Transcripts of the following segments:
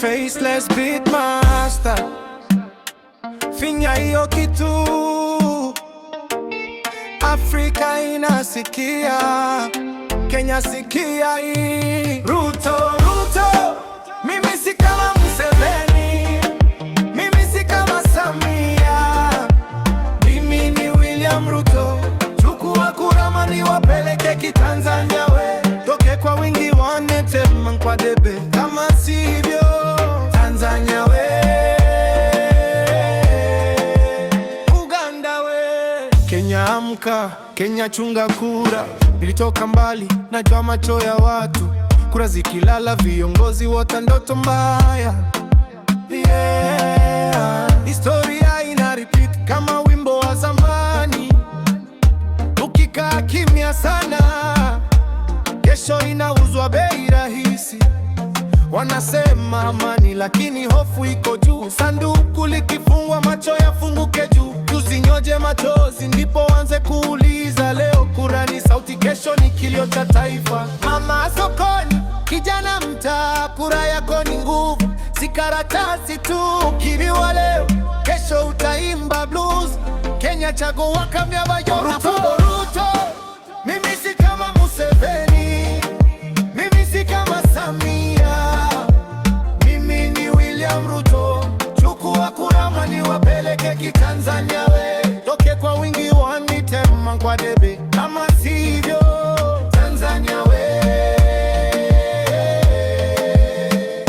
Faceless Beatmaster, finya hiyo kitu, Afrika inasikia, Kenya sikia hii. Ruto, Ruto, mimi si kama Museveni, mimi si kama Samia, mimi ni William Ruto. Chukua kura mani wapeleke kitanzania we, toke kwa wingi wanete kwa debe, kama sivyo Tanzania we, Uganda we. Kenya amka, Kenya chunga kura, ilitoka mbali najua macho ya watu, kura zikilala viongozi wote ndoto mbaya. Historia ina repeat kama wimbo wa zamani, ukikaa kimya sana kesho inauzwa bei rahisi. Wanasema amani lakini hofu iko juu, sanduku likifungwa macho yafunguke juu. Tusinyoje machozi ndipo anze kuuliza, leo kura ni sauti, kesho ni kilio cha taifa. Mama sokoni, kijana mtaa, kura yako ni nguvu, si karatasi tu. Ukiriwa leo, kesho utaimba blues. Kenya chagua kamya bayo. Ruto, Ruto, mimi si kama Museveni, mimi si kama Samia, mimi ni William Ruto. Chukua kura mani wapeleke kitanzania we, toke kwa wingi wanitema kwa debe, kama sivyo Tanzania we.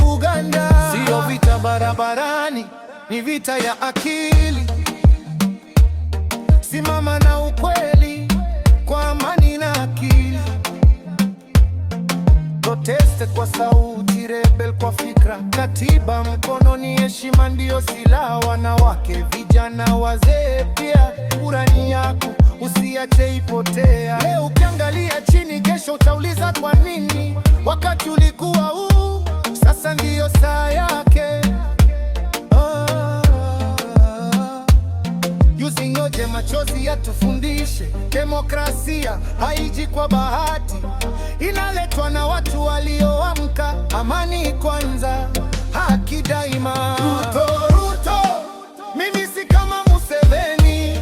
Uganda sio vita barabarani, ni vita ya akili. Simama na ukweli kwa amani na akili, proteste kwa sauti, rebel kwa fikra. Katiba mkononi, heshima ndio silaha. Wanawake, vijana, wazee pia, kura ni yako, usiache ipotea. Leo ukiangalia chini, kesho utauliza kwa nini. Wakati ulikuwa huu, sasa ndiyo saa yake. Usingoje machozi yatufundishe, demokrasia haiji kwa bahati, inaletwa na watu walioamka. Amani kwanza, haki daima. Ruto, Ruto, mimi si kama Museveni,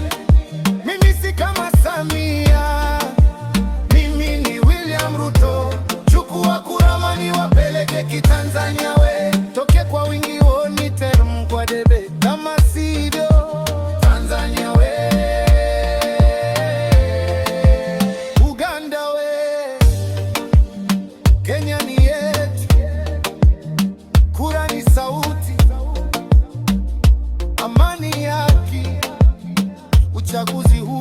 mimi si kama Samia, mimi ni William Ruto. Chukua kura mani wapeleke kitanzania we, toke kwa wingi wonite kwa debe, kama sivyo Tanzania we. Uganda we, Kenya ni yetu, kura ni sauti, amani, haki, uchaguzi huu